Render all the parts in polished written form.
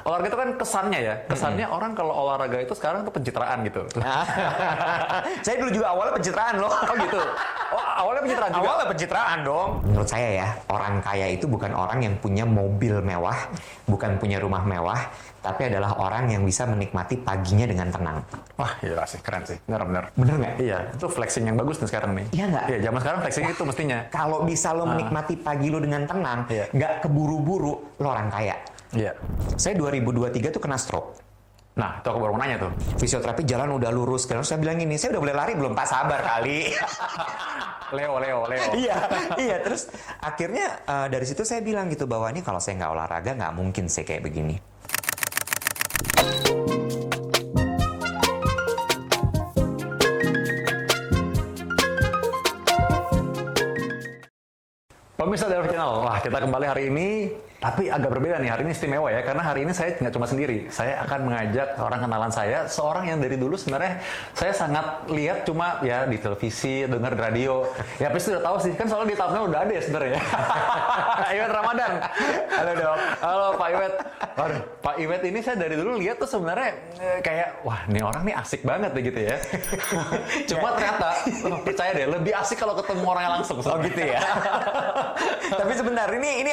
olahraga itu kan kesannya orang kalau olahraga itu sekarang tuh pencitraan gitu. Saya dulu juga awalnya pencitraan loh. Oh gitu. Oh, awalnya pencitraan juga. Awalnya pencitraan dong. Menurut saya ya, orang kaya itu bukan orang yang punya mobil mewah, bukan punya rumah mewah, tapi adalah orang yang bisa menikmati paginya dengan tenang. Wah, gila sih, keren sih. Bener. Bener nggak? Iya, itu flexing yang bagus nih sekarang nih. Iya nggak? Iya, zaman sekarang flexing itu mestinya. Kalau bisa lo menikmati pagi lo dengan tenang, Iya. nggak keburu-buru, lo orang kaya. Iya. Saya 2023 tuh kena stroke. Nah, itu aku baru mau nanya tuh. Fisioterapi jalan udah lurus. Terus saya bilang gini, saya udah boleh lari belum? Pak, sabar kali. Leo. Iya. Terus akhirnya dari situ saya bilang gitu bahwa ini kalau saya nggak olahraga nggak mungkin saya kayak begini. Pemirsa Delve Channel, wah kita kembali hari ini, tapi agak berbeda nih, hari ini istimewa ya, karena hari ini saya nggak cuma sendiri, saya akan mengajak orang kenalan saya, seorang yang dari dulu sebenarnya saya sangat lihat cuma ya di televisi, dengar di radio, ya pasti udah tahu sih, kan soalnya di thumbnail udah ada ya sebenarnya. Iwet Ramadan, halo dok, halo Pak Iwet. Waduh, Pak Iwet ini saya dari dulu lihat tuh sebenarnya kayak, wah ini orang nih asik banget deh gitu ya. Cuma ternyata, percaya deh, lebih asik kalau ketemu orangnya langsung. Oh gitu ya. Tapi sebentar, ini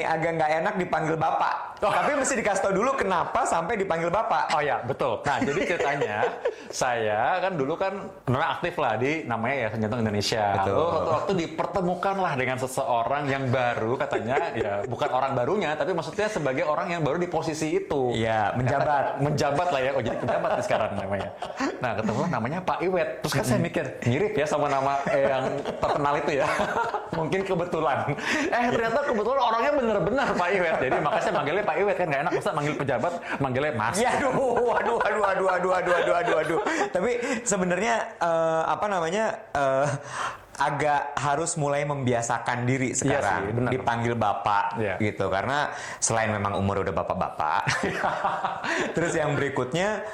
agak nggak enak dipanggil bapak. Tapi mesti dikasih tau dulu kenapa sampai dipanggil bapak. Oh ya, betul. Nah, jadi ceritanya saya kan dulu kan aktif lah di namanya Yayasan Jantung Indonesia. Betul. Lalu suatu waktu dipertemukan lah dengan seseorang yang baru katanya, ya bukan orang barunya, tapi maksudnya sebagai orang yang baru di posisi itu. Iya, Menjabat lah ya. Oh, jadi pejabat nih sekarang namanya. Nah, ketemu namanya Pak Iwet. Terus kan saya mikir, mirip ya sama nama yang terkenal itu ya. Mungkin kebetulan. Ternyata kebetulan orangnya bener-bener Pak Iwet. Jadi makanya saya manggilnya Pak Iwet, kan nggak enak. Masa manggil pejabat, manggilnya Mas. Ya, aduh. Tapi sebenarnya agak harus mulai membiasakan diri sekarang. Iya sih, dipanggil bapak gitu, karena selain memang umur udah bapak-bapak. Terus yang berikutnya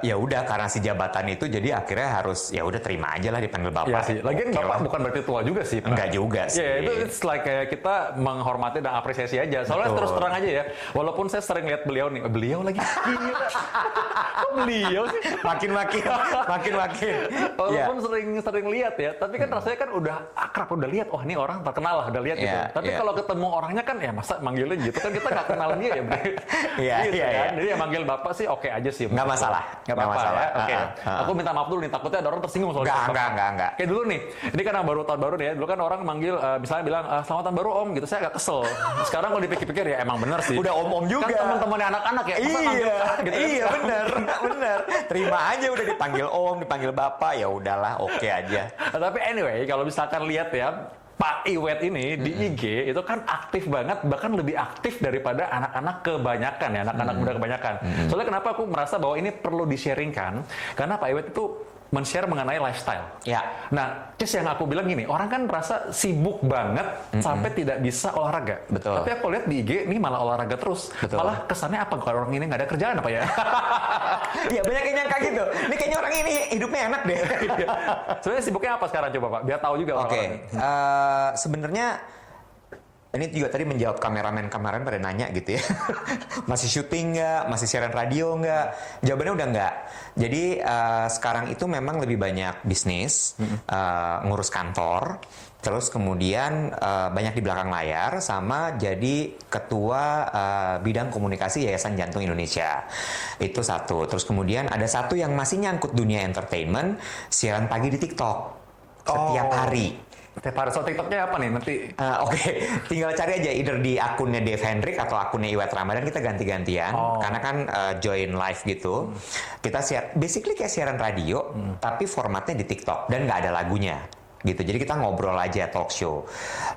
ya udah karena si jabatan itu jadi akhirnya harus ya udah terima aja lah dipanggil bapak. Iya sih. Lagian bapak bukan berarti tua juga sih. Enggak juga sih. Ya itu it's like kayak kita menghormati dan apresiasi aja. Soalnya terus terang aja ya. Walaupun saya sering lihat beliau nih. Beliau lagi. Gila. Kok beliau sih? Makin. Walaupun sering lihat ya. Tapi kan rasanya kan udah akrab. Udah lihat. Oh ini orang terkenal lah. Udah lihat gitu. Tapi kalau ketemu orangnya kan ya masa manggilnya gitu kan kita nggak kenal dia ya. Iya. Jadi yang manggil bapak sih oke aja sih. Nggak masalah. Nggak masalah. Ya? Oke. Aku minta maaf dulu nih. Takutnya ada orang tersinggung soalnya. Enggak. Kayak dulu nih, ini kan tahun baru nih ya. Dulu kan orang manggil, misalnya bilang, selamat tahun baru om, gitu. Saya agak kesel. Sekarang kalau dipikir-pikir ya emang bener sih. Udah om juga. Kan teman-temannya anak-anak ya. Gitu, iya bener. Terima aja udah dipanggil om, dipanggil bapak, ya udahlah, oke aja. Tapi anyway, kalau misalkan lihat ya, Pak Iwet ini di IG itu kan aktif banget, bahkan lebih aktif daripada anak-anak kebanyakan ya, anak-anak muda kebanyakan. Soalnya kenapa aku merasa bahwa ini perlu di-sharingkan, karena Pak Iwet itu men-share mengenai lifestyle. Ya. Nah, just yang aku bilang gini, orang kan merasa sibuk banget sampai tidak bisa olahraga. Betul. Tapi aku lihat di IG ini malah olahraga terus. Betul. Malah kesannya apa kalau orang ini nggak ada kerjaan apa ya? Iya, banyak yang nyangka gitu. Ini kayaknya orang ini hidupnya enak deh. Sebenarnya sibuknya apa sekarang coba Pak? Biar tahu juga orang-orang. Sebenarnya ini juga tadi menjawab kameramen pada nanya gitu ya. Masih syuting nggak? Masih siaran radio nggak? Jawabannya udah nggak. Jadi sekarang itu memang lebih banyak bisnis, ngurus kantor, terus kemudian banyak di belakang layar, sama jadi ketua bidang komunikasi Yayasan Jantung Indonesia. Itu satu. Terus kemudian ada satu yang masih nyangkut dunia entertainment, siaran pagi di TikTok setiap hari. Setiap hari. So TikToknya apa nih nanti? Oke. Tinggal cari aja either di akunnya Dave Hendrik atau akunnya Iwet Ramadan, kita ganti-gantian karena kan join live gitu. Kita basically kayak siaran radio tapi formatnya di TikTok dan nggak ada lagunya gitu. Jadi kita ngobrol aja, talk show.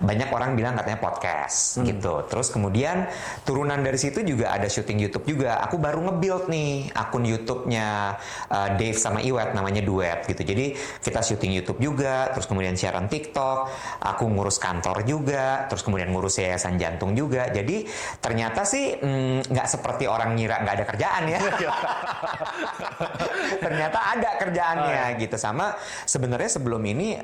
Banyak orang bilang katanya podcast gitu. Terus kemudian turunan dari situ juga ada syuting YouTube juga. Aku baru nge-build nih akun YouTube-nya Dave sama Iwet, namanya Duet gitu. Jadi kita syuting YouTube juga, terus kemudian siaran TikTok, aku ngurus kantor juga, terus kemudian ngurus Yayasan Jantung juga. Jadi ternyata sih nggak seperti orang ngira nggak ada kerjaan ya. Ternyata ada kerjaannya gitu. Sama sebenarnya sebelum ini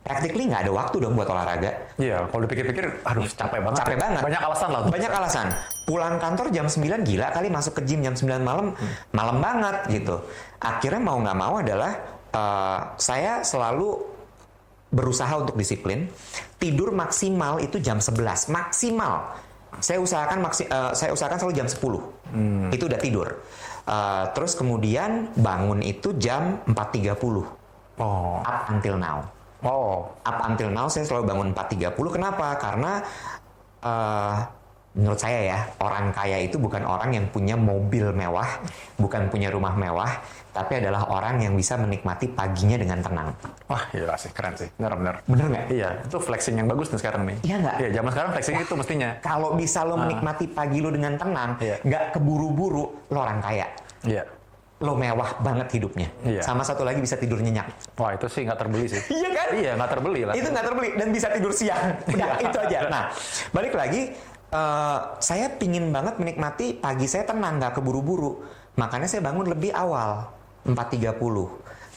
practically nggak ada waktu dong buat olahraga. Iya, kalau dipikir-pikir, aduh capek banget. Capek banget. Banyak alasan lah. Banyak alasan. Pulang kantor jam 9 gila kali, masuk ke gym jam 9 malam, malam banget gitu. Akhirnya mau nggak mau adalah saya selalu berusaha untuk disiplin. Tidur maksimal itu jam 11, maksimal. Saya usahakan selalu jam 10. Itu udah tidur. Terus kemudian bangun itu jam 4.30. Oh. Up until now. Up until now saya selalu bangun 4.30. Kenapa? Karena menurut saya ya, orang kaya itu bukan orang yang punya mobil mewah, bukan punya rumah mewah, tapi adalah orang yang bisa menikmati paginya dengan tenang. Wah, iya sih, keren sih. Bener-bener. Bener nggak? Iya, itu flexing yang bagus nih sekarang nih. Iya nggak? Iya, zaman sekarang flexing itu mestinya. Kalau bisa lo menikmati pagi lo dengan tenang, Iya. nggak keburu-buru, lo orang kaya. Iya. Lo mewah banget hidupnya. Iya. Sama satu lagi bisa tidur nyenyak. Wah, itu sih nggak terbeli sih. Iya kan? Iya, nggak terbeli lah. Itu nggak terbeli dan bisa tidur siang. Udah, itu aja. Nah, balik lagi, saya pingin banget menikmati pagi saya tenang, nggak keburu-buru. Makanya saya bangun lebih awal, 4.30.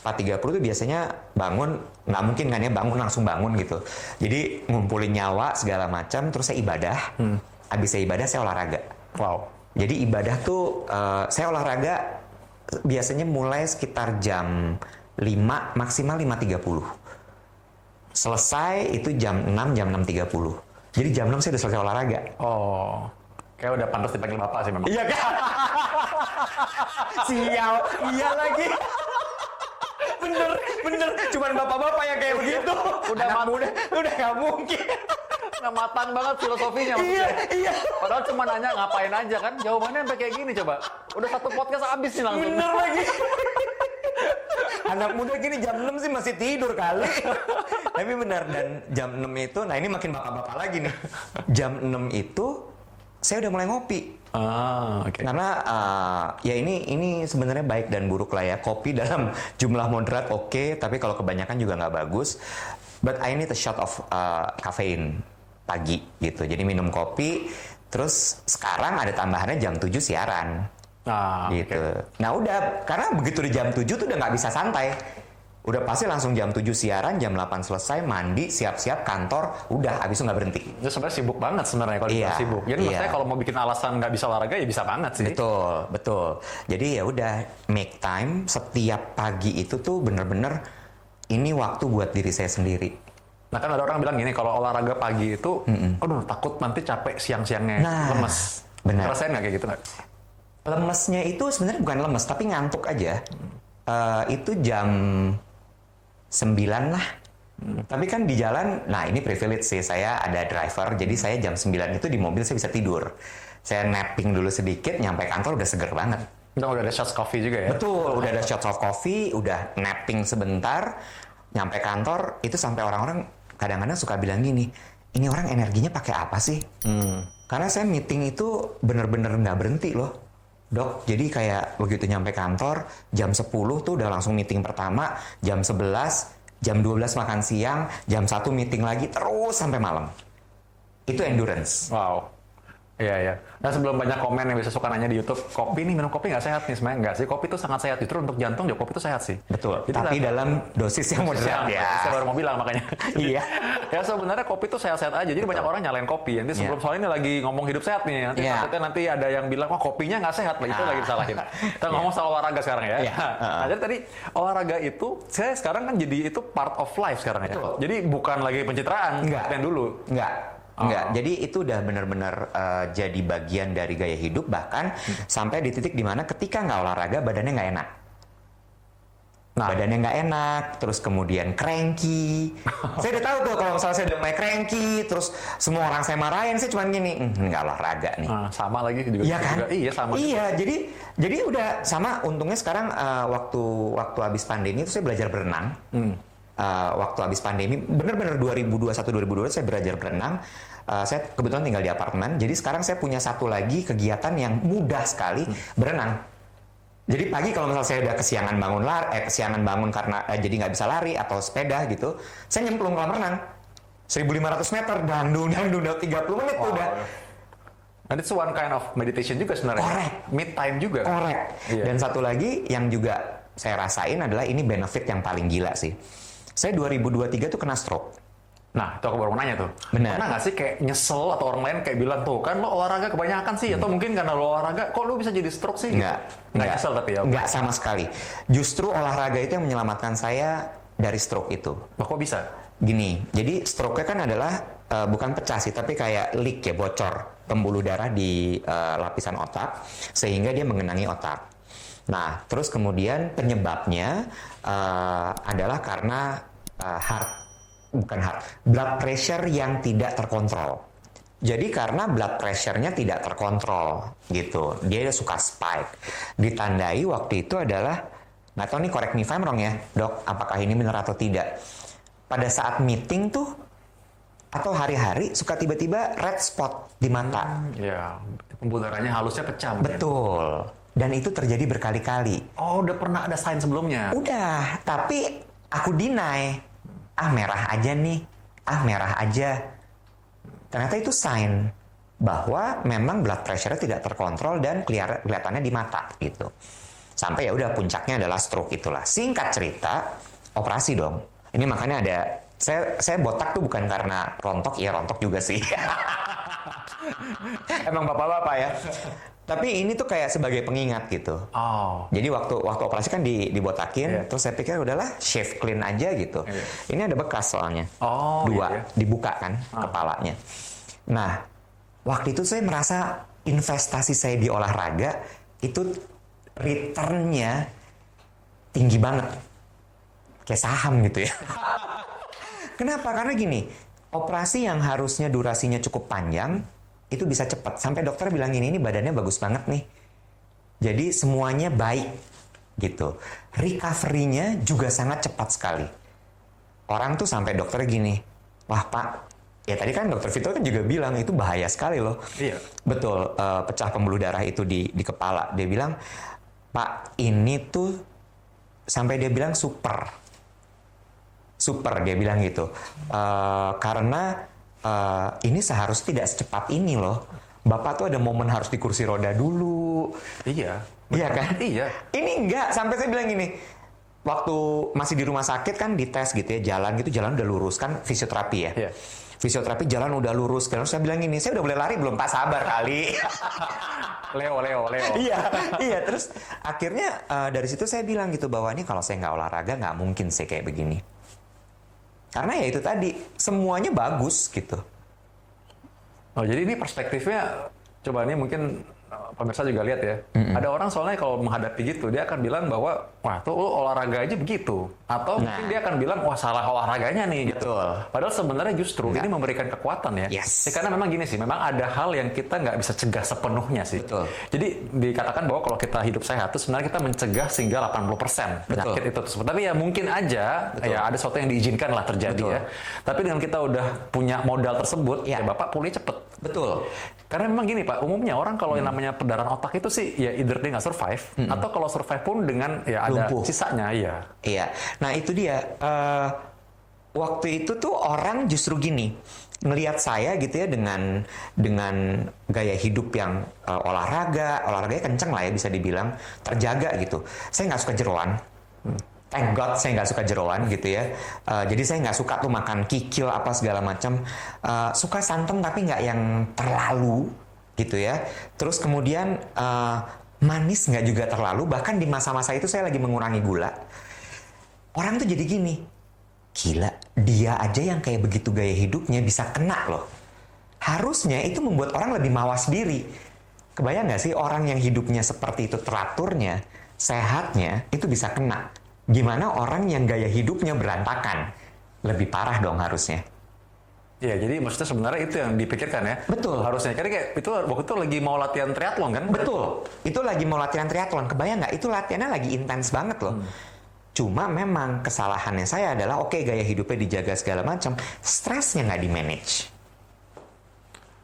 4.30 itu biasanya bangun, nggak mungkin kan ya bangun langsung bangun gitu. Jadi ngumpulin nyawa segala macam, terus saya ibadah. Habis saya ibadah, saya olahraga. Wow. Jadi ibadah tuh, saya olahraga biasanya mulai sekitar jam 5, maksimal 5.30. Selesai itu jam 6, jam 6.30. Jadi jam 6 saya udah selesai olahraga. Oh. Kayak udah pantas dipanggil bapak sih memang. Iya kan? Sial, iya lagi. Bener. Cuman bapak-bapak yang kayak begitu. Udah Anak muda, udah nggak mungkin. Nah, matang banget filosofinya maksudnya. Iya. Padahal cuma nanya ngapain aja kan. Jawabannya sampai kayak gini coba. Udah satu podcast habis nih langsung. Bener lagi. Anak muda gini jam 6 sih masih tidur kali. Tapi benar, dan jam 6 itu, nah ini makin bapak-bapak lagi nih. Jam 6 itu saya udah mulai ngopi. Oke. Karena ya ini sebenarnya baik dan buruk lah ya. Kopi dalam jumlah moderat oke, tapi kalau kebanyakan juga nggak bagus. But I need a shot of caffeine pagi gitu. Jadi minum kopi, terus sekarang ada tambahannya jam 7 siaran. Gitu. Oke. Nah udah, karena begitu di jam 7 tuh udah nggak bisa santai. Udah pasti langsung jam 7 siaran, jam 8 selesai, mandi, siap-siap kantor, udah habis itu nggak berhenti. Itu sebenarnya sibuk banget sebenarnya kalau Iya, kita sibuk. Jadi iya. maksudnya kalau mau bikin alasan nggak bisa olahraga ya bisa banget sih. Betul. Jadi ya udah, make time setiap pagi itu tuh bener-bener ini waktu buat diri saya sendiri. Nah kan ada orang bilang gini, kalau olahraga pagi itu, aduh takut nanti capek siang-siangnya Nah, lemes. benar. Rasain nggak kayak gitu nggak? Lemesnya itu sebenarnya bukan lemes, tapi ngantuk aja. Itu jam 9 lah. Tapi kan di jalan, nah ini privilege sih, saya ada driver, jadi saya jam 9 itu di mobil saya bisa tidur. Saya napping dulu sedikit, nyampe kantor udah seger banget. Udah ada shots coffee juga ya? Betul, udah ada shots of coffee, udah napping sebentar, nyampe kantor, itu sampai orang-orang kadang-kadang suka bilang gini, ini orang energinya pakai apa sih? Karena saya meeting itu bener-bener nggak berhenti loh, Dok. Jadi kayak begitu nyampe kantor, jam 10 tuh udah langsung meeting pertama, jam 11, jam 12 makan siang, jam 1 meeting lagi, terus sampai malam. Itu endurance. Wow. Iya. Nah sebelum banyak komen yang bisa suka nanya di YouTube, kopi nih, minum kopi nggak sehat nih? Sebenarnya nggak sih, kopi itu sangat sehat. Justru untuk jantung juga kopi itu sehat sih. Betul, Jadi tapi dalam dosis yang moderat ya. Saya baru mau bilang makanya. Iya. Ya sebenarnya kopi itu sehat-sehat aja. Jadi banyak orang nyalain kopi. Nanti sebelum soal ini lagi ngomong hidup sehat nih. Nanti Iya. takutnya nanti ada yang bilang, wah kopinya nggak sehat. Lah itu lagi disalahin. Kita ngomong soal olahraga sekarang ya. Iya. Nah, jadi tadi olahraga itu, saya sekarang kan jadi itu part of life sekarang ya. Betul. Jadi bukan lagi pencitraan. Enggak. Yang dulu. Enggak, jadi itu udah benar-benar jadi bagian dari gaya hidup, bahkan sampai di titik dimana ketika nggak olahraga badannya nggak enak. Badannya nggak enak, terus kemudian cranky. Saya udah tahu tuh kalau misalnya saya udah mulai cranky, terus semua orang saya marahin, saya cuma gini, nggak olahraga nih. Sama lagi juga. Iya kan? Iya sama. Iya, jadi udah sama. Untungnya sekarang waktu habis pandemi itu saya belajar berenang. Waktu habis pandemi, bener-bener 2021-2022 saya belajar berenang. Saya kebetulan tinggal di apartemen, jadi sekarang saya punya satu lagi kegiatan yang mudah sekali, berenang. Jadi pagi kalau misalnya saya udah kesiangan bangun karena jadi nggak bisa lari atau sepeda gitu, saya nyemplung kolam renang 1.500 meter, dangdung 30 menit tuh udah. And it's one kind of meditation juga sebenarnya. Correct. Mid time juga. Correct. Iya. Dan satu lagi yang juga saya rasain adalah ini benefit yang paling gila sih. Saya 2023 tuh kena stroke. Nah, itu aku baru mau nanya tuh. Benar. Pernah nggak sih kayak nyesel atau orang lain kayak bilang tuh kan lo olahraga kebanyakan sih atau mungkin karena lo olahraga kok lo bisa jadi stroke sih? Nggak nyesel tapi ya. Nggak sama sekali. Justru olahraga itu yang menyelamatkan saya dari stroke itu. Loh, kok bisa? Gini, jadi stroke-nya kan adalah bukan pecah sih, tapi kayak leak ya, bocor pembuluh darah di lapisan otak sehingga dia mengenangi otak. Nah, terus kemudian penyebabnya adalah karena blood pressure yang tidak terkontrol. Jadi karena blood pressure-nya tidak terkontrol gitu, dia suka spike. Ditandai waktu itu adalah, nggak tahu nih, correct me if I'm wrong ya dok, apakah ini benar atau tidak. Pada saat meeting tuh atau hari-hari suka tiba-tiba red spot di mata. Ya, pembuluh darahnya halusnya pecah. Mungkin. Betul. Dan itu terjadi berkali-kali. Oh, udah pernah ada sign sebelumnya? Udah, tapi aku deny. Merah aja nih. Merah aja. Ternyata itu sign bahwa memang blood pressure-nya tidak terkontrol dan kelihatannya di mata gitu. Sampai ya udah puncaknya adalah stroke itulah. Singkat cerita, operasi dong. Ini makanya ada saya botak tuh bukan karena rontok, ya rontok juga sih. Emang bapak-bapak ya. Tapi ini tuh kayak sebagai pengingat gitu. Oh. Jadi waktu operasi kan dibotakin, terus saya pikir udahlah shave clean aja gitu. Ini ada bekas soalnya. Oh, 2 dibuka kan kepalanya. Nah, waktu itu saya merasa investasi saya di olahraga itu return-nya tinggi banget. Kayak saham gitu ya. Kenapa? Karena gini, operasi yang harusnya durasinya cukup panjang, itu bisa cepat. Sampai dokter bilang ini badannya bagus banget nih. Jadi semuanya baik gitu. Recovery-nya juga sangat cepat sekali. Orang tuh sampai dokter gini, wah Pak, ya tadi kan dokter Vito kan juga bilang itu bahaya sekali loh. Iya. Betul, pecah pembuluh darah itu di kepala. Dia bilang, Pak, ini tuh sampai dia bilang super dia bilang gitu. Karena ini seharusnya tidak secepat ini loh. Bapak tuh ada momen harus di kursi roda dulu. Iya. Iya kan? Iya. Ini enggak, sampai saya bilang gini. Waktu masih di rumah sakit kan dites gitu ya, jalan udah lurus kan, fisioterapi ya. Iya. Fisioterapi jalan udah lurus. Terus saya bilang gini, saya udah boleh lari belum Pak? Sabar kali. Leo. Iya. Terus akhirnya dari situ saya bilang gitu bahwa ini kalau saya nggak olahraga nggak mungkin saya kayak begini. Karena ya itu tadi, semuanya bagus gitu. Oh, jadi ini perspektifnya, coba ini mungkin pemirsa juga lihat ya. Ada orang soalnya kalau menghadapi gitu, dia akan bilang bahwa, wah tuh lu olahraga aja begitu. Atau mungkin dia akan bilang, wah salah olahraganya nih. Gitu. Betul. Padahal sebenarnya justru ini memberikan kekuatan ya. Yes. Ya. Karena memang gini sih, memang ada hal yang kita nggak bisa cegah sepenuhnya sih. Betul. Jadi dikatakan bahwa kalau kita hidup sehat, itu sebenarnya kita mencegah sehingga 80% penyakit itu tersebut. Tapi ya mungkin aja, ya ada sesuatu yang diizinkan lah terjadi ya. Tapi dengan kita udah punya modal tersebut, ya Bapak pulih cepet. Betul. Karena memang gini Pak, umumnya orang kalau yang namanya pendarahan otak itu sih ya either dia nggak survive, atau kalau survive pun dengan ya ada lumpuh. sisanya ya. Iya. Nah itu dia. Waktu itu tuh orang justru gini, ngelihat saya gitu ya dengan gaya hidup yang olahraganya kenceng lah ya bisa dibilang, terjaga gitu. Saya nggak suka jeroan. Thank God saya nggak suka jeroan gitu ya. Jadi saya nggak suka tuh makan kikil apa segala macam. Suka santan tapi nggak yang terlalu gitu ya. Terus kemudian manis nggak juga terlalu. Bahkan di masa-masa itu saya lagi mengurangi gula. Orang tuh jadi gini, gila dia aja yang kayak begitu gaya hidupnya bisa kena loh. Harusnya itu membuat orang lebih mawas diri. Kebayang nggak sih orang yang hidupnya seperti itu teraturnya, sehatnya itu bisa kena. Gimana orang yang gaya hidupnya berantakan? Lebih parah dong harusnya. Ya, jadi maksudnya sebenarnya itu yang dipikirkan ya. Betul. Harusnya. Karena kayak itu waktu itu lagi mau latihan triathlon kan? Betul. Itu lagi mau latihan triathlon. Kebayang nggak? Itu latihannya lagi intens banget loh. Cuma memang kesalahannya saya adalah oke, gaya hidupnya dijaga segala macam, stresnya nggak di-manage.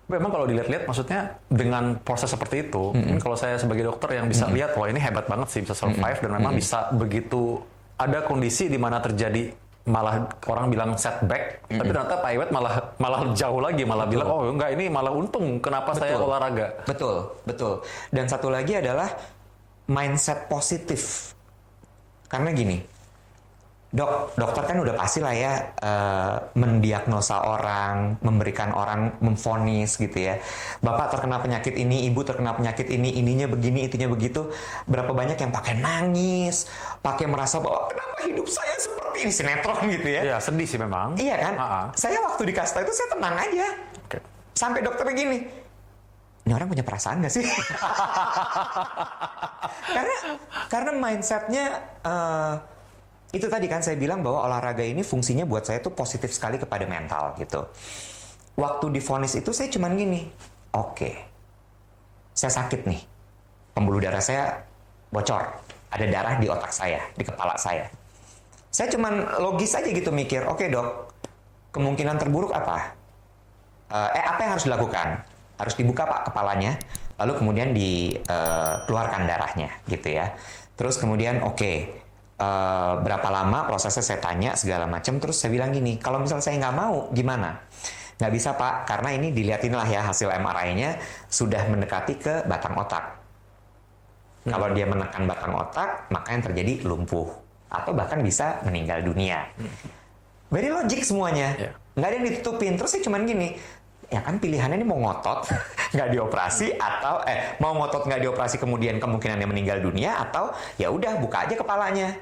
Memang kalau dilihat-lihat maksudnya dengan proses seperti itu, ini kalau saya sebagai dokter yang bisa lihat, wah ini hebat banget sih bisa survive dan memang bisa begitu ada kondisi di mana terjadi malah orang bilang setback, tapi ternyata Pak Iwet malah jauh lagi, malah bilang oh enggak ini malah untung kenapa saya olahraga. Betul. Dan satu lagi adalah mindset positif. Karena gini, dokter kan udah pasti lah ya mendiagnosa orang, memberikan orang, memvonis gitu ya. Bapak terkena penyakit ini, ibu terkena penyakit ini, ininya begini, itunya begitu. Berapa banyak yang pakai nangis, pakai merasa bahwa kenapa hidup saya seperti ini, sinetron gitu ya. Iya, sedih sih memang. Iya kan? Saya waktu dikasih tahu itu saya tenang aja. Oke. Sampai dokternya gini, ini orang punya perasaan gak sih? karena mindsetnya itu tadi kan saya bilang bahwa olahraga ini fungsinya buat saya tuh positif sekali kepada mental gitu. Waktu divonis itu saya cuman gini, oke, saya sakit nih, pembuluh darah saya bocor, ada darah di otak saya, di kepala saya. Saya cuman logis aja gitu mikir, oke dok, kemungkinan terburuk apa? Apa yang harus dilakukan? Harus dibuka pak kepalanya, lalu kemudian dikeluarkan darahnya gitu ya. Terus kemudian berapa lama prosesnya saya tanya segala macam, terus saya bilang gini, kalau misalnya saya nggak mau gimana? Nggak bisa pak, karena ini dilihatin lah ya hasil MRI-nya sudah mendekati ke batang otak. Kalau dia menekan batang otak, maka yang terjadi lumpuh atau bahkan bisa meninggal dunia. Very logic semuanya, nggak ada yang ditutupin. Terus saya cuman gini, ya kan pilihannya ini mau ngotot nggak dioperasi atau mau ngotot nggak dioperasi kemudian kemungkinannya meninggal dunia, atau ya udah buka aja kepalanya,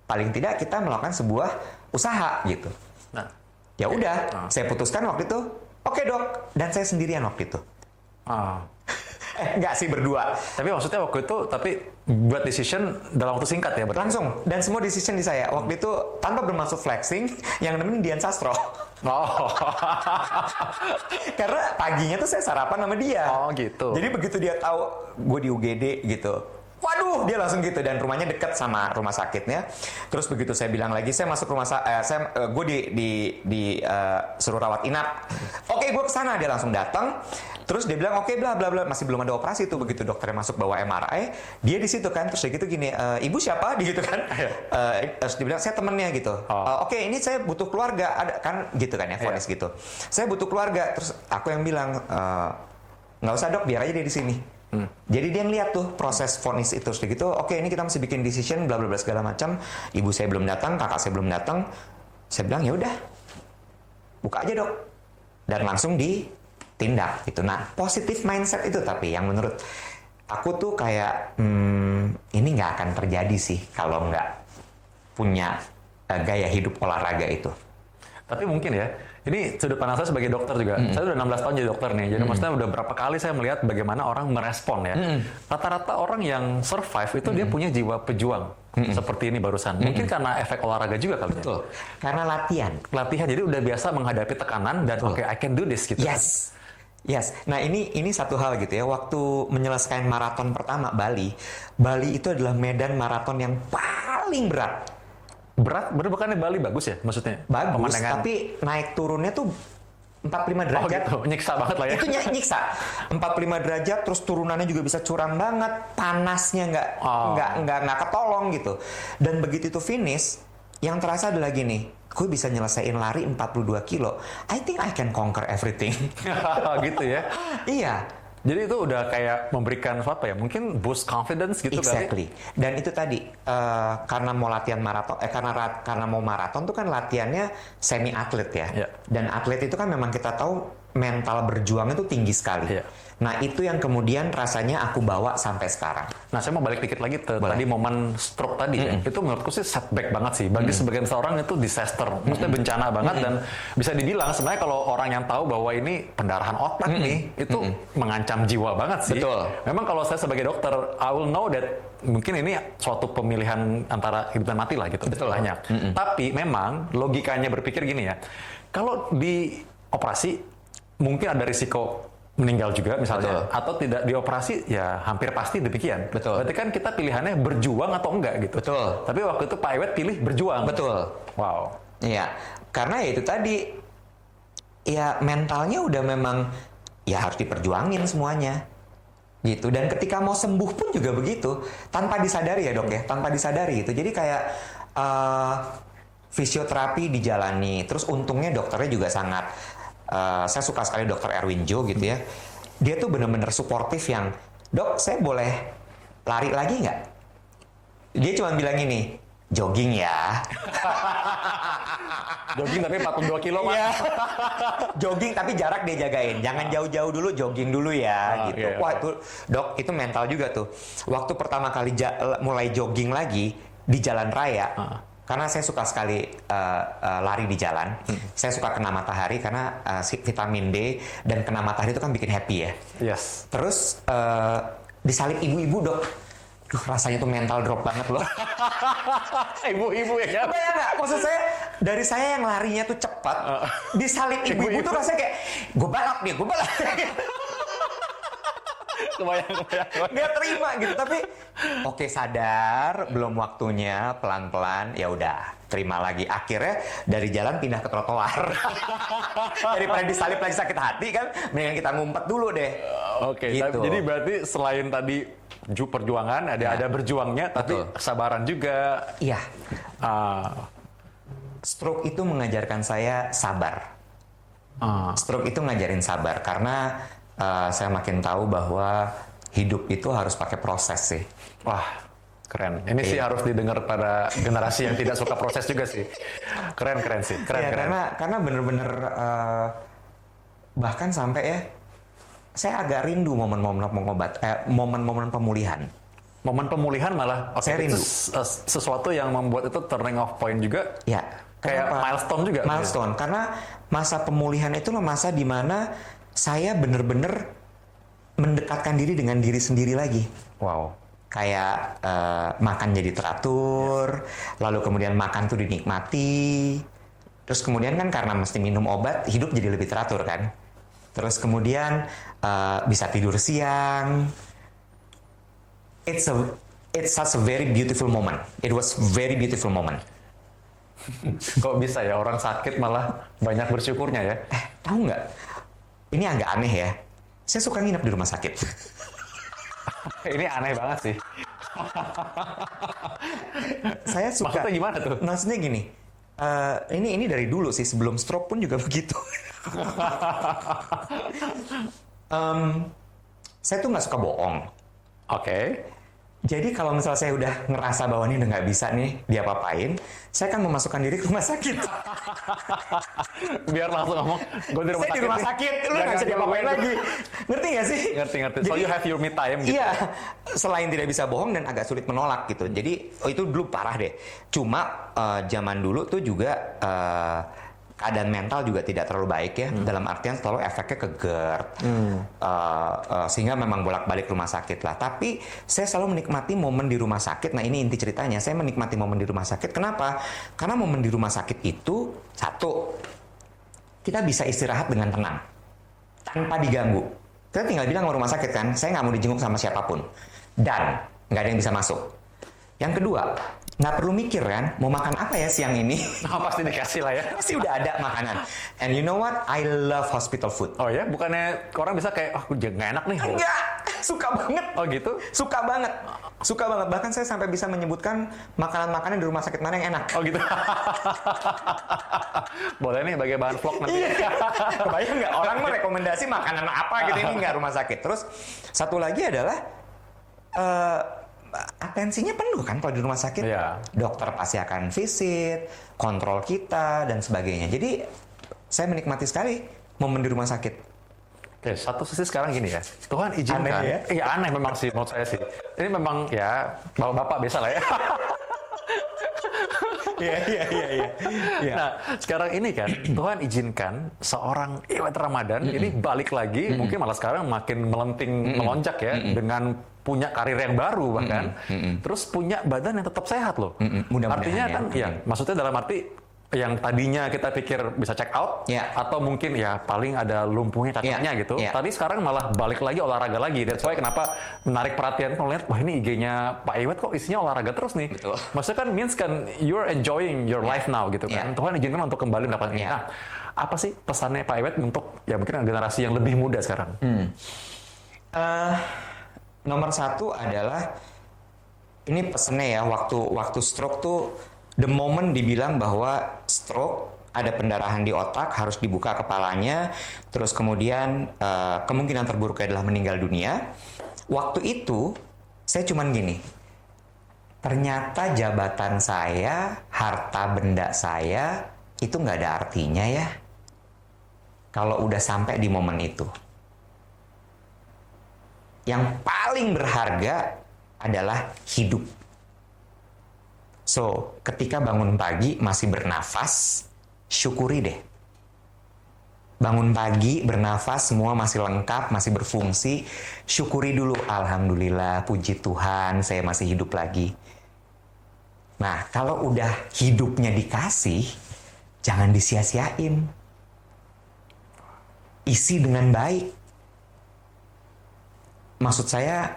paling tidak kita melakukan sebuah usaha gitu. Nah, ya udah saya putuskan waktu itu, oke dok, dan saya sendirian waktu itu. Nggak sih, berdua. Tapi maksudnya waktu itu buat decision dalam waktu singkat ya? Langsung, dan semua decision di saya waktu itu tanpa bermaksud flexing, yang nemenin Dian Sastro. Oh. Karena paginya tuh saya sarapan sama dia. Oh gitu. Jadi begitu dia tahu gue di UGD gitu, waduh, dia langsung gitu, dan rumahnya dekat sama rumah sakitnya. Terus begitu saya bilang lagi, saya masuk rumah gue suruh rawat inap. Oke, gue kesana, dia langsung datang. Terus dia bilang oke, bla bla bla, masih belum ada operasi tuh. Begitu dokternya masuk bawa MRI, dia di situ kan. Terus dia gitu gini, ibu siapa? Dia gitu kan. Terus dia bilang saya temennya gitu. Oke, ini saya butuh keluarga, ada kan gitu kan ya, vonis gitu. Saya butuh keluarga. Terus aku yang bilang nggak usah dok, biar aja dia di sini. Jadi dia ngeliat tuh proses vonis itu. Terus gitu, oke ini kita mesti bikin decision bla bla bla segala macam. Ibu saya belum datang, kakak saya belum datang. Saya bilang ya udah, buka aja dok, dan langsung ditindak gitu. Nah, positive mindset itu tapi yang menurut aku tuh kayak ini nggak akan terjadi sih kalau nggak punya gaya hidup olahraga itu. Tapi mungkin ya, ini sudut pandang saya sebagai dokter juga. Saya udah 16 tahun jadi dokter nih. Jadi maksudnya udah berapa kali saya melihat bagaimana orang merespon ya. Rata-rata orang yang survive itu dia punya jiwa pejuang. Seperti ini barusan. Mungkin karena efek olahraga juga kali ya. Betul. Karena latihan. Latihan, jadi udah biasa menghadapi tekanan dan oke, I can do this gitu. Yes. Nah ini satu hal gitu ya. Waktu menyelesaikan maraton pertama Bali itu adalah medan maraton yang paling berat. Bukannya Bali bagus ya maksudnya? Bagus, pemandangan. Tapi naik turunnya tuh 45 derajat. Oh gitu, nyiksa banget lah ya. Itu nyiksa. 45 derajat, terus turunannya juga bisa curam banget. Panasnya nggak ketolong gitu. Dan begitu itu finish, yang terasa adalah gini, gue bisa nyelesain lari 42 kilo. I think I can conquer everything. Gitu ya? Iya. Jadi itu udah kayak memberikan apa ya? Mungkin boost confidence gitu kali. Exactly. Dan itu tadi karena mau latihan maraton, karena mau maraton tuh kan latihannya semi atlet ya. Dan atlet itu kan memang kita tahu mental berjuang itu tinggi sekali. Nah itu yang kemudian rasanya aku bawa sampai sekarang. Nah saya mau balik dikit lagi ke tadi momen stroke tadi ya. Itu menurutku sih setback banget sih. Bagi sebagian seorang itu disaster. Maksudnya bencana banget dan bisa dibilang sebenarnya kalau orang yang tahu bahwa ini pendarahan otak nih, itu mengancam jiwa banget sih. Betul. Memang kalau saya sebagai dokter, I will know that mungkin ini suatu pemilihan antara hidup dan mati lah gitu. Betul. Banyak. Tapi memang logikanya berpikir gini ya. Kalau di operasi mungkin ada risiko meninggal juga misalnya. Betul. Atau tidak dioperasi ya hampir pasti demikian. Betul. Berarti kan kita pilihannya berjuang atau enggak gitu. Betul. Tapi waktu itu Pak Iwet pilih berjuang. Betul. Wow. Iya, karena ya itu tadi, ya mentalnya udah memang ya harus diperjuangin semuanya gitu. Dan ketika mau sembuh pun juga begitu, tanpa disadari ya dok ya, tanpa disadari gitu. Jadi kayak fisioterapi dijalani, terus untungnya dokternya juga sangat saya suka sekali dokter Erwin Jo gitu ya. Dia tuh bener-bener suportif yang, dok saya boleh lari lagi nggak? Dia cuma bilang ini, jogging ya. Jogging tapi 42 kilo, Mas. Iya. Jogging tapi jarak dia jagain. Jangan jauh-jauh dulu, jogging dulu ya gitu. Oke, Wah, oke. itu Dok, itu mental juga tuh. Waktu pertama kali mulai jogging lagi di jalan raya. Karena saya suka sekali lari di jalan. Saya suka kena matahari karena vitamin D dan kena matahari itu kan bikin happy ya. Yes. Terus disalip ibu-ibu, Dok. Duh, rasanya tuh mental drop banget loh. Ibu-ibu ya kan? Bayang nggak? Maksud saya, dari saya yang larinya tuh cepat, disalip ibu-ibu tuh rasanya kayak, gue balap nih, gue balap. Kebayang. Nggak terima gitu, tapi oke, sadar, belum waktunya, pelan-pelan, ya udah, terima lagi. Akhirnya dari jalan pindah ke trotoar. Daripada disalip lagi sakit hati kan, mendingan kita ngumpet dulu deh. Oke, Gitu. jadi berarti selain tadi perjuangan, ada berjuangnya, tapi Betul. kesabaran juga. Iya, Ah, stroke itu mengajarkan saya sabar. ah. Stroke itu ngajarin sabar karena saya makin tahu bahwa hidup itu harus pakai proses sih. Wah, keren. Ini sih harus didengar pada generasi yang tidak suka proses juga sih. Keren sih. Keren. Karena bener-bener bahkan sampai ya, saya agak rindu momen-momen pemulihan. Momen pemulihan malah Saya itu rindu. sesuatu yang membuat itu turning off point juga. Ya, Kayak kenapa? milestone juga. Milestone, karena masa pemulihan itu loh masa dimana saya bener-bener mendekatkan diri dengan diri sendiri lagi. Wow. Kayak makan jadi teratur, lalu kemudian makan tuh dinikmati, terus kemudian kan karena mesti minum obat, hidup jadi lebih teratur kan. Terus kemudian bisa tidur siang. It's such a very beautiful moment. It was very beautiful moment. Kok bisa ya orang sakit malah banyak bersyukurnya ya? Tahu nggak? Ini agak aneh ya. Saya suka nginep di rumah sakit. Ini aneh banget sih. Saya suka. Maksudnya gimana tuh? Maksudnya gini. Ini dari dulu sih, sebelum stroke pun juga begitu. Saya tuh nggak suka bohong. Oke. Jadi kalau misalnya saya udah ngerasa bahwa ini udah nggak bisa nih diapa-apain, saya kan memasukkan diri ke rumah sakit. Biar langsung ngomong, gue di rumah Saya sakit. di rumah nih. sakit, lu Jangan nggak bisa diapa-apain diapa-apain. lagi. Ngerti nggak sih? Ngerti. So Jadi- you have your me time gitu. Iya, selain tidak bisa bohong dan agak sulit menolak gitu. Jadi itu dulu parah deh. Cuma zaman dulu tuh juga keadaan mental juga tidak terlalu baik ya. Dalam artian selalu efeknya ke GERD. Sehingga memang bolak-balik rumah sakit lah. Tapi saya selalu menikmati momen di rumah sakit. Nah ini inti ceritanya. Saya menikmati momen di rumah sakit. Kenapa? Karena momen di rumah sakit itu, satu, kita bisa istirahat dengan tenang. Tanpa diganggu. Kita tinggal bilang ke rumah sakit kan, saya nggak mau dijenguk sama siapapun. Dan nggak ada yang bisa masuk. Yang kedua, nggak perlu mikir kan, mau makan apa ya siang ini? Nah, pasti dikasih lah ya. Pasti udah ada makanan. And you know what? I love hospital food. Oh ya, bukannya orang bisa kayak, nggak enak nih. Enggak, suka banget. Oh gitu? Suka banget. Suka banget. Bahkan saya sampai bisa menyebutkan makanan-makanan di rumah sakit mana yang enak. Oh gitu. Boleh nih bagi bahan vlog nanti. Iya. Kebayang nggak? Orang merekomendasi makanan apa gitu, ini nggak rumah sakit. Terus satu lagi adalah atensinya penuh kan kalau di rumah sakit. Iya. Dokter pasti akan visit, kontrol kita dan sebagainya. Jadi saya menikmati sekali momen di rumah sakit. Oke, satu sisi sekarang gini ya. Tuhan izinkan. Aneh ya? Iya aneh memang sih menurut saya sih. Ini memang ya bapak-bapak biasa lah ya. Iya. Nah, sekarang ini kan Tuhan izinkan seorang Iwet Ramadan ini balik lagi, mungkin malah sekarang makin melenting, melonjak ya, dengan punya karir yang baru bahkan, terus punya badan yang tetap sehat loh. Mudah-mudahan Artinya ya. kan, ya, maksudnya dalam arti yang tadinya kita pikir bisa check out, Ya. atau mungkin ya paling ada lumpuhnya cacatnya Ya. gitu. Ya. Tadi sekarang malah balik lagi olahraga lagi. That's why kenapa menarik perhatian kalau lihat, wah ini IG-nya Pak Iwet kok isinya olahraga terus nih. Betul. Maksudnya kan means kan you're enjoying your life now gitu kan. Yeah. Tuhan izinkan untuk kembali mendapatkan ini. Yeah. Nah, apa sih pesannya Pak Iwet untuk ya mungkin generasi yang lebih muda sekarang? Nomor satu adalah ini pesennya ya, waktu stroke tuh the moment dibilang bahwa stroke ada pendarahan di otak, harus dibuka kepalanya, terus kemudian kemungkinan terburuknya adalah meninggal dunia. Waktu itu saya cuman gini, ternyata jabatan saya, harta benda saya, itu nggak ada artinya ya. Kalau udah sampai di momen itu. Yang paling berharga adalah hidup. So, ketika bangun pagi masih bernafas, syukuri deh. Bangun pagi, bernafas, semua masih lengkap, masih berfungsi. Syukuri dulu, alhamdulillah, puji Tuhan, saya masih hidup lagi. Nah, kalau udah hidupnya dikasih, jangan disia-siain. Isi dengan baik. Maksud saya,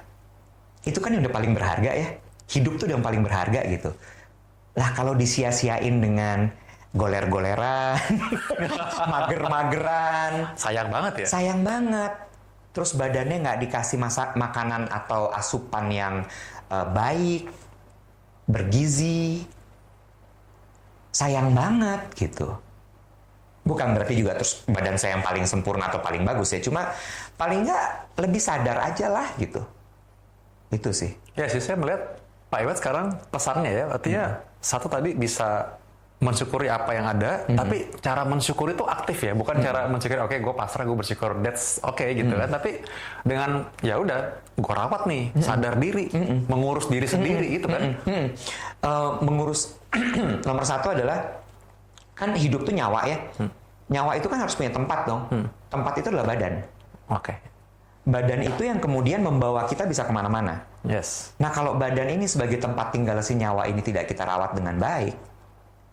itu kan yang udah paling berharga ya. Hidup tuh udah yang paling berharga gitu. Lah kalau disia-siain dengan goler-goleran, mager-mageran. Sayang banget ya? Sayang banget. Terus badannya nggak dikasih makanan atau asupan yang baik, bergizi. Sayang banget gitu. Bukan berarti juga terus badan saya yang paling sempurna atau paling bagus ya. Cuma paling nggak lebih sadar aja lah gitu. Itu sih. Ya sih, saya melihat Pak Iwet sekarang pesannya ya. Artinya satu tadi bisa mensyukuri apa yang ada, tapi cara mensyukuri itu aktif ya, bukan cara mensyukuri oke, gue pasrah, gue bersyukur, that's okay gitu kan. Tapi dengan ya udah, gue rawat nih, sadar diri, mengurus diri sendiri gitu kan. Mengurus nomor satu adalah kan hidup tuh nyawa ya. Nyawa itu kan harus punya tempat dong. Tempat itu adalah badan. Oke. Badan itu yang kemudian membawa kita bisa kemana-mana. Yes. Nah kalau badan ini sebagai tempat tinggal si nyawa ini tidak kita rawat dengan baik,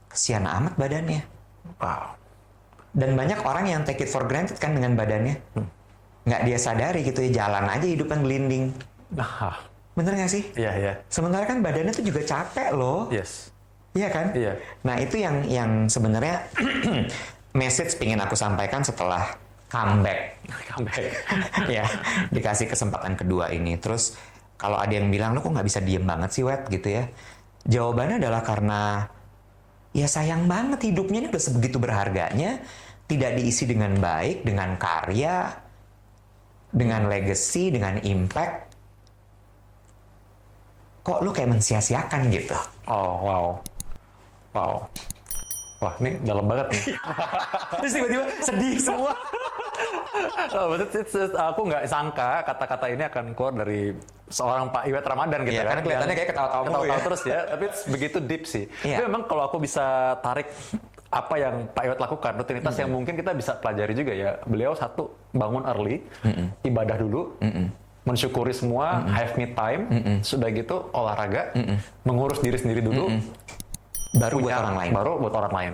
kesian amat badannya. Wow. Dan banyak orang yang take it for granted kan dengan badannya. Nggak dia sadari gitu ya, jalan aja hidup yang gelinding. Nah, Bener nggak sih? iya, iya. Sementara kan badannya tuh juga capek loh. Yes. Iya kan? Iya. Nah itu yang sebenarnya message pengen aku sampaikan setelah comeback. Ya, dikasih kesempatan kedua ini. Terus kalau ada yang bilang, lo kok nggak bisa diem banget sih, Wet, gitu ya. Jawabannya adalah karena ya sayang banget hidupnya ini udah sebegitu berharganya, tidak diisi dengan baik, dengan karya, dengan legacy, dengan impact. Kok lu kayak mensia-siakan gitu? Oh, wow. Wow. Wah, ini dalam banget nih. Terus tiba-tiba sedih semua. Oh, aku nggak sangka kata-kata ini akan keluar dari seorang Pak Iwet Ramadan gitu Iya, kan. karena kelihatannya kayak ketawa-tawa mulu ya. terus ya, tapi begitu deep sih. Iya. Tapi memang kalau aku bisa tarik apa yang Pak Iwet lakukan, rutinitas yang mungkin kita bisa pelajari juga ya. Beliau satu, bangun early, ibadah dulu, mensyukuri semua, have me time, sudah gitu olahraga, mengurus diri sendiri dulu, Baru buat orang lain. Baru buat orang lain.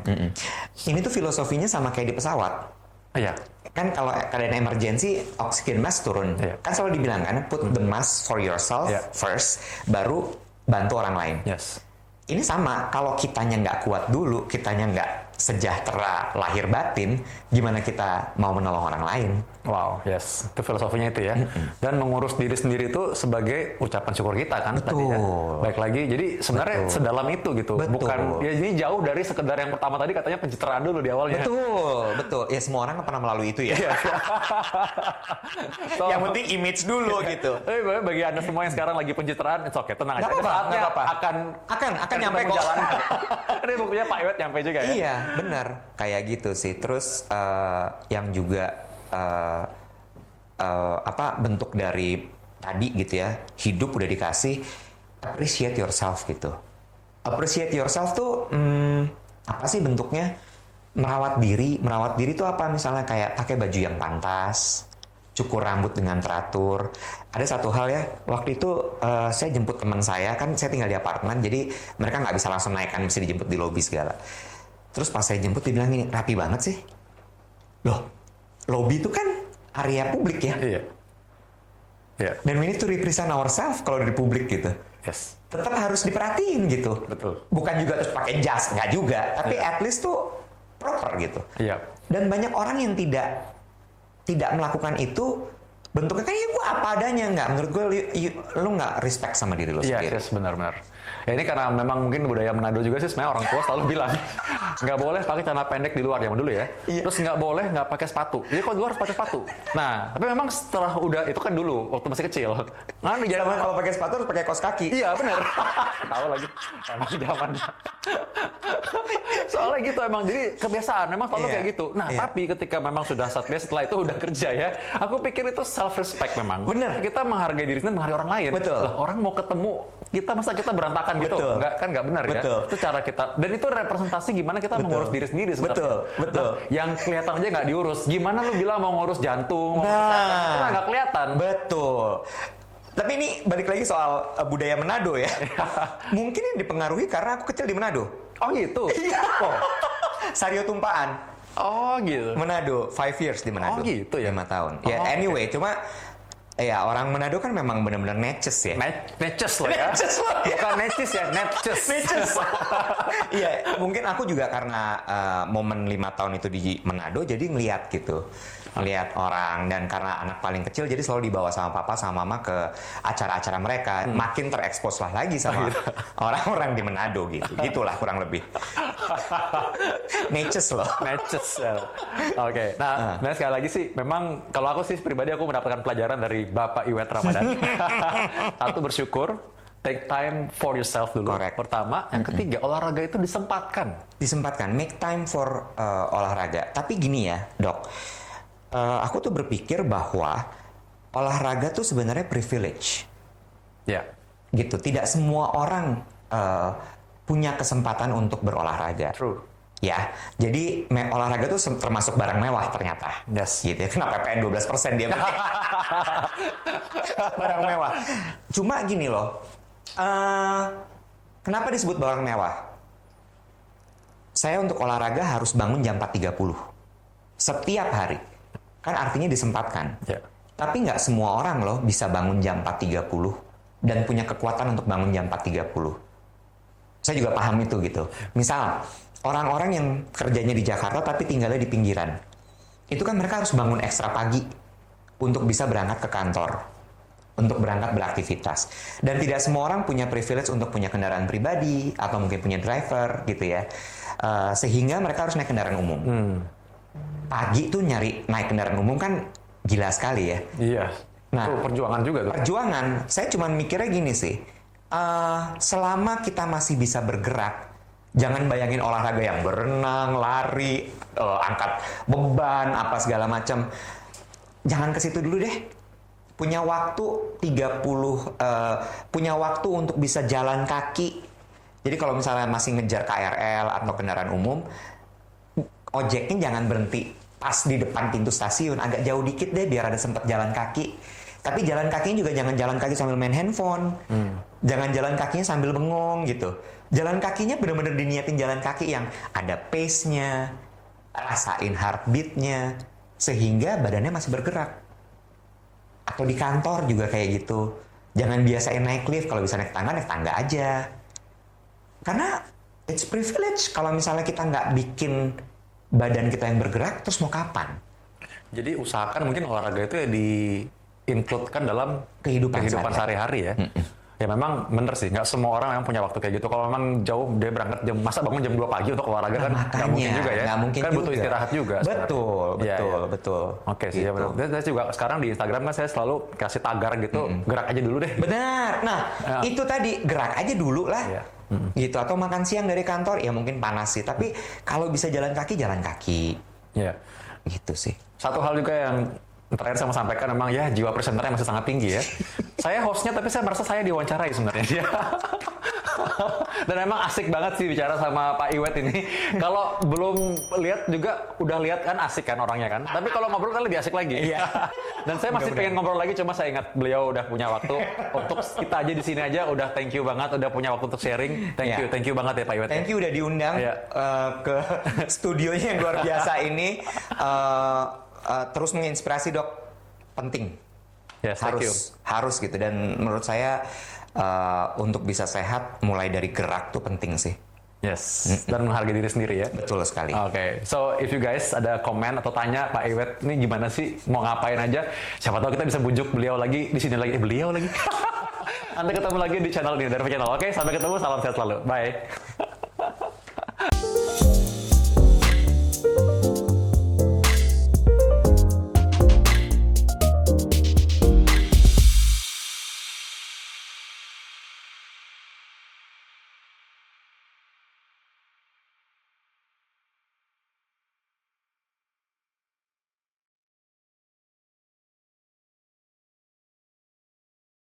Ini tuh filosofinya sama kayak di pesawat. Iya. Kan kalau keadaan emergency, oxygen mask turun. Iya. Kan selalu dibilang kan, put the mask for yourself Iya. first, baru bantu orang lain. Yes. Ini sama, kalau kitanya nggak kuat dulu, kitanya nggak sejahtera lahir batin, gimana kita mau menolong orang lain? Wow, yes. Itu filosofinya itu ya. Dan mengurus diri sendiri itu sebagai ucapan syukur kita kan tadi ya. Baik lagi, jadi sebenarnya sedalam itu gitu. Betul. Bukan, ya ini jauh dari sekedar yang pertama tadi katanya pencitraan dulu di awalnya. Betul. Ya semua orang kan pernah melalui itu ya. So, Yang penting image dulu gitu. tapi bagi Anda semua yang sekarang lagi pencitraan, it's okay, tenang aja. Nggak apa-apa, Saatnya nggak apa-apa. akan Akan nyampe kok. menjalankan. Ini buktinya Pak Iwet nyampe juga ya. Iya, benar. Kayak gitu sih. Terus yang juga bentuk dari tadi gitu ya, hidup udah dikasih, appreciate yourself gitu. Appreciate yourself tuh apa sih bentuknya? Merawat diri itu apa? Misalnya kayak pakai baju yang pantas, cukur rambut dengan teratur. Ada satu hal ya, waktu itu saya jemput teman saya, kan saya tinggal di apartemen, jadi mereka nggak bisa langsung naik kan, mesti dijemput di lobi segala. Terus pas saya jemput, dia bilang gini, rapi banget sih. Loh, lobi itu kan area publik ya. Iya. Iya. Dan we need to represent ourselves kalau di publik gitu. Yes. Tetap harus diperhatiin gitu. Betul. Bukan juga terus pakai jas, nggak juga. Tapi at least tuh proper gitu. Iya. Dan banyak orang yang tidak melakukan itu, bentuknya kan ya gue apa adanya. Nggak, menurut gue lu nggak respect sama diri lu Iya, sendiri. yes, benar-benar. Ya ini karena memang mungkin budaya Manado juga sih, sebenarnya orang tua selalu bilang nggak boleh pakai celana pendek di luar zaman dulu ya. Iya. Terus nggak boleh nggak pakai sepatu. Jadi kalau di luar harus pakai sepatu. Nah, tapi memang setelah udah itu kan dulu waktu masih kecil. Nah, di Sama zaman kalau pakai sepatu harus pakai kaos kaki. iya benar. Tahu lagi. Emang zaman. Soalnya gitu emang jadi kebiasaan memang selalu Iya. kayak gitu. Nah, Iya. tapi ketika memang sudah satgas setelah itu udah kerja ya, aku pikir itu self respect memang. Bener. Kita menghargai diri sendiri, menghargai orang lain. Betul. Lah, orang mau ketemu kita masa kita berantakan gitu. Betul. Nggak benar Betul. ya. Itu cara kita dan itu representasi gimana kita Betul. mengurus diri sendiri sebenarnya. Betul. Nah, yang kelihatan aja nggak diurus. Gimana lu bilang mau ngurus jantung, mau Nah. kesehatan, itu nggak kelihatan. Betul. Tapi ini balik lagi soal budaya Manado ya. Mungkin yang dipengaruhi karena aku kecil di Manado. Oh gitu. Oh. Sario Tumpaan. Oh gitu. Manado, 5 years di Manado. Oh, gitu ya? 5 tahun. Ya Oh, anyway, cuma ya orang Manado kan memang benar-benar neces ya. Neces loh ya. Neces loh, ya. Bukan necis ya, neces. Neces. Iya, mungkin aku juga karena momen 5 tahun itu di Manado jadi ngeliat gitu. Ngeliat orang, dan karena anak paling kecil jadi selalu dibawa sama papa sama mama ke acara-acara mereka. Makin terekspos lah lagi sama orang-orang di Manado gitu. Gitulah kurang lebih. Neces loh. Neces ya. Oke. Nah, sekali lagi sih, memang kalau aku sih pribadi aku mendapatkan pelajaran dari Bapak Iwet Ramadan. Satu, bersyukur. Take time for yourself dulu. Correct. Pertama, yang ketiga, olahraga itu disempatkan. Disempatkan, make time for olahraga. Tapi gini ya, Dok. Aku tuh berpikir bahwa olahraga tuh sebenarnya privilege. Ya. Gitu. Tidak semua orang punya kesempatan untuk berolahraga. True. Ya, jadi olahraga tuh termasuk barang mewah ternyata. Yes. Gitu ya. Kenapa PN 12% dia pakai? Barang mewah. Cuma gini loh. Kenapa disebut barang mewah? Saya untuk olahraga harus bangun jam 4.30. Setiap hari. Kan artinya disempatkan. Ya. Tapi nggak semua orang loh bisa bangun jam 4.30 dan punya kekuatan untuk bangun jam 4.30. Saya juga paham itu gitu. Misal, orang-orang yang kerjanya di Jakarta tapi tinggalnya di pinggiran. Itu kan mereka harus bangun ekstra pagi untuk bisa berangkat ke kantor. Untuk berangkat beraktivitas. Dan tidak semua orang punya privilege untuk punya kendaraan pribadi atau mungkin punya driver gitu ya. Sehingga mereka harus naik kendaraan umum. Pagi tuh naik kendaraan umum kan gila sekali ya. Iya. Nah, itu perjuangan juga tuh. Perjuangan, saya cuma mikirnya gini sih. Selama kita masih bisa bergerak, jangan bayangin olahraga yang berenang, lari, angkat beban, apa segala macam. Jangan ke situ dulu deh. Punya waktu punya waktu untuk bisa jalan kaki. Jadi kalau misalnya masih ngejar KRL atau kendaraan umum, ojeknya jangan berhenti pas di depan pintu stasiun, agak jauh dikit deh biar ada sempat jalan kaki. Tapi jalan kakinya juga jangan jalan kaki sambil main handphone. Jangan jalan kakinya sambil bengong gitu. Jalan kakinya benar-benar diniatin jalan kaki yang ada pace-nya, rasain heartbeat-nya, sehingga badannya masih bergerak. Atau di kantor juga kayak gitu. Jangan biasain naik lift, kalau bisa naik tangga aja. Karena it's privilege kalau misalnya kita nggak bikin badan kita yang bergerak, terus mau kapan? Jadi usahakan mungkin olahraga itu ya di-include-kan dalam Kehidupan sehari-hari ya. Ya memang bener sih, nggak semua orang yang punya waktu kayak gitu. Kalau memang jauh dia berangkat masa bangun jam 2 pagi untuk olahraga kan nggak mungkin juga ya. Nggak mungkin kan juga. butuh istirahat juga. Betul, Iya, iya. betul. Oke sih, ya Gitu. benar. Saya juga sekarang di Instagram kan saya selalu kasih tagar gitu, gerak aja dulu deh. Benar. Nah, Ya. itu tadi gerak aja dulu lah. Iya. Gitu, atau makan siang dari kantor ya mungkin panas sih, tapi kalau bisa jalan kaki. Ya. Gitu sih. Satu hal juga yang terakhir saya mau sampaikan, memang ya jiwa presenternya masih sangat tinggi ya. Saya hostnya tapi saya merasa saya diwawancarai sebenarnya. Dan emang asik banget sih bicara sama Pak Iwet ini. Kalau belum lihat juga udah lihat kan asik kan orangnya kan. Tapi kalau ngobrol kan lebih asik lagi. Iya. Dan saya masih pengen ngobrol lagi, cuma saya ingat beliau udah punya waktu untuk kita aja di sini aja udah thank you banget udah punya waktu untuk sharing. Iya. Thank you banget ya Pak Iwet. Thank you udah diundang Iya. ke studionya yang luar biasa ini. Terus menginspirasi, Dok. Penting. Yes, thank you. Harus gitu, dan menurut saya untuk bisa sehat mulai dari gerak tuh penting sih. Yes. Dan menghargai diri sendiri ya. Betul sekali. Oke, so if you guys ada komen atau tanya Pak Iwet ini gimana sih mau ngapain aja, siapa tahu kita bisa bujuk beliau lagi di sini lagi. Beliau lagi. Nanti ketemu lagi di channel ini, Darvi Channel. Oke, sampai ketemu. Salam sehat selalu. Bye.